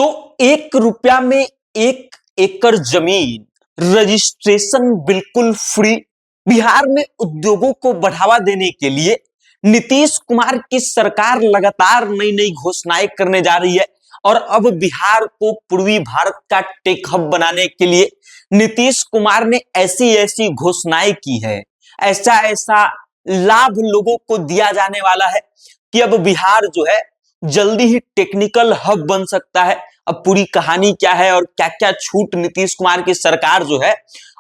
तो 1 रुपया में 1 एकड़ जमीन, रजिस्ट्रेशन बिल्कुल फ्री। बिहार में उद्योगों को बढ़ावा देने के लिए नीतीश कुमार की सरकार लगातार नई नई घोषणाएं करने जा रही है और अब बिहार को पूर्वी भारत का टेक हब बनाने के लिए नीतीश कुमार ने ऐसी ऐसी घोषणाएं की है, ऐसा ऐसा लाभ लोगों को दिया जाने वाला है कि अब बिहार जो है जल्दी ही टेक्निकल हब बन सकता है। अब पूरी कहानी क्या है और क्या क्या छूट नीतीश कुमार की सरकार जो है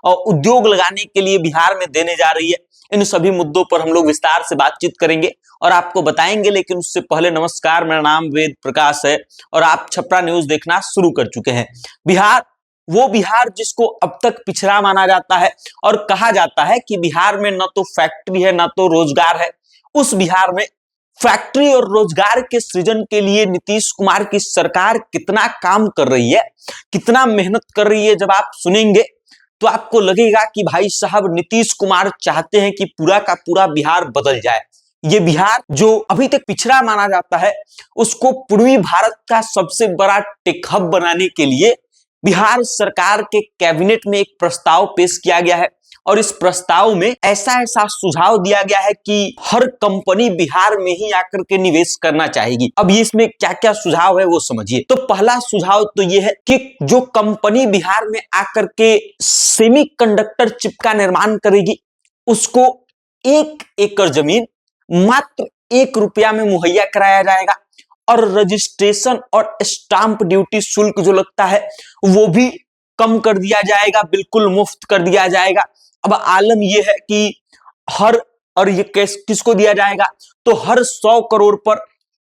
और उद्योग लगाने के लिए बिहार में देने जा रही है, इन सभी मुद्दों पर हम लोग विस्तार से बातचीत करेंगे और आपको बताएंगे। लेकिन उससे पहले नमस्कार, मेरा नाम वेद प्रकाश है और आप छपरा न्यूज देखना शुरू कर चुके हैं। बिहार, वो बिहार जिसको अब तक पिछड़ा माना जाता है और कहा जाता है कि बिहार में न तो फैक्ट्री है न तो रोजगार है, उस बिहार में फैक्ट्री और रोजगार के सृजन के लिए नीतीश कुमार की सरकार कितना काम कर रही है, कितना मेहनत कर रही है, जब आप सुनेंगे तो आपको लगेगा कि भाई साहब नीतीश कुमार चाहते हैं कि पूरा का पूरा बिहार बदल जाए। ये बिहार जो अभी तक पिछड़ा माना जाता है उसको पूर्वी भारत का सबसे बड़ा टेक हब बनाने के लिए बिहार सरकार के कैबिनेट में एक प्रस्ताव पेश किया गया है और इस प्रस्ताव में ऐसा ऐसा सुझाव दिया गया है कि हर कंपनी बिहार में ही आकर के निवेश करना चाहेगी। अब ये इसमें क्या क्या सुझाव है वो समझिए। तो पहला सुझाव तो ये है कि जो कंपनी बिहार में आकर के सेमीकंडक्टर चिप का निर्माण करेगी उसको 1 एकड़ जमीन मात्र 1 रुपया में मुहैया कराया जाएगा और रजिस्ट्रेशन और स्टाम्प ड्यूटी शुल्क जो लगता है वो भी कम कर दिया जाएगा, बिल्कुल मुफ्त कर दिया जाएगा। अब आलम यह है कि और ये किसको दिया जाएगा, तो हर 100 करोड़ पर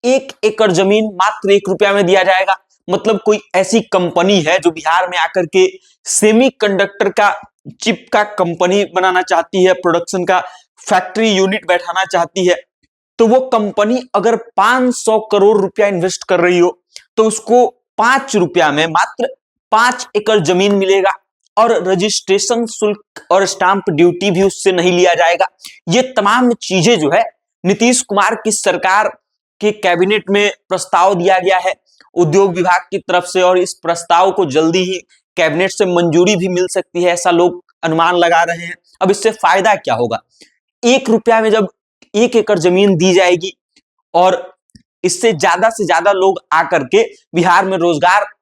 1 एकड़ जमीन मात्र 1 रुपया में दिया जाएगा। मतलब कोई ऐसी कंपनी है जो बिहार में आकर के सेमीकंडक्टर का चिप का कंपनी बनाना चाहती है, प्रोडक्शन का फैक्ट्री यूनिट बैठाना चाहती है, तो वो कंपनी अगर 500 करोड़ रुपया इन्वेस्ट कर रही हो तो उसको 5 रुपया में मात्र 5 एकड़ जमीन मिलेगा और रजिस्ट्रेशन शुल्क और स्टाम्प ड्यूटी भी उससे नहीं लिया जाएगा। ये तमाम चीजें जो है नीतीश कुमार की सरकार के कैबिनेट में प्रस्ताव दिया गया है उद्योग विभाग की तरफ से और इस प्रस्ताव को जल्दी ही कैबिनेट से मंजूरी भी मिल सकती है, ऐसा लोग अनुमान लगा रहे हैं। अब इससे फायदा क्या होगा, 1 रुपया में जब 1 एकड़ जमीन दी जाएगी और इससे ज्यादा लोग आकर के बिहार में रोजगार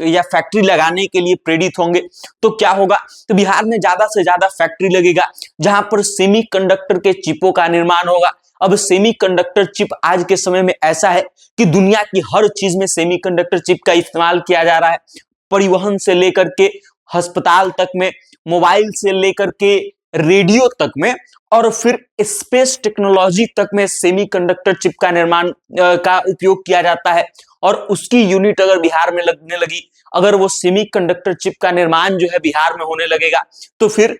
या फैक्ट्री लगाने के लिए प्रेरित होंगे तो क्या होगा, तो बिहार में ज्यादा से ज्यादा फैक्ट्री लगेगा जहां पर सेमीकंडक्टर के चिपों का निर्माण होगा। अब सेमीकंडक्टर चिप आज के समय में ऐसा है कि दुनिया की हर चीज में सेमीकंडक्टर चिप का इस्तेमाल किया जा रहा है, परिवहन से लेकर के अस्पताल तक में, मोबाइल से लेकर के रेडियो तक में और फिर स्पेस टेक्नोलॉजी तक में सेमीकंडक्टर चिप का निर्माण का उपयोग किया जाता है। और उसकी यूनिट अगर बिहार में लगने लगी, अगर वो सेमीकंडक्टर चिप का निर्माण जो है बिहार में होने लगेगा तो फिर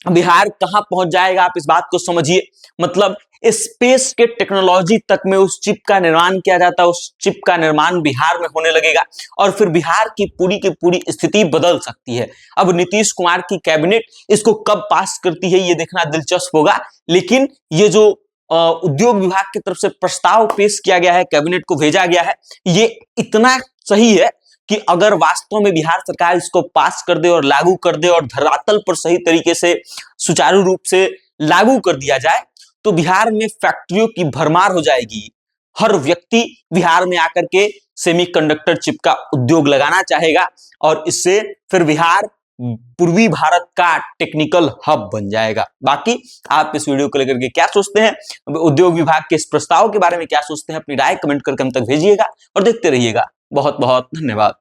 बिहार कहां पहुंच जाएगा, आप इस बात को समझिए। मतलब स्पेस के टेक्नोलॉजी तक में उस चिप का निर्माण किया जाता है, उस चिप का निर्माण बिहार में होने लगेगा और फिर बिहार की पूरी स्थिति बदल सकती है। अब नीतीश कुमार की कैबिनेट इसको कब पास करती है ये देखना दिलचस्प होगा, लेकिन ये जो उद्योग विभाग की तरफ से प्रस्ताव पेश किया गया है, कैबिनेट को भेजा गया है, ये इतना सही है कि अगर वास्तव में बिहार सरकार इसको पास कर दे और लागू कर दे और धरातल पर सही तरीके से सुचारू रूप से लागू कर दिया जाए तो बिहार में फैक्ट्रियों की भरमार हो जाएगी। हर व्यक्ति बिहार में आकर के सेमीकंडक्टर चिप का उद्योग लगाना चाहेगा और इससे फिर बिहार पूर्वी भारत का टेक्निकल हब बन जाएगा। बाकी आप इस वीडियो को लेकर के क्या सोचते हैं, उद्योग विभाग के इस प्रस्ताव के बारे में क्या सोचते हैं, अपनी राय कमेंट करके हम तक भेजिएगा और देखते रहिएगा। बहुत बहुत धन्यवाद।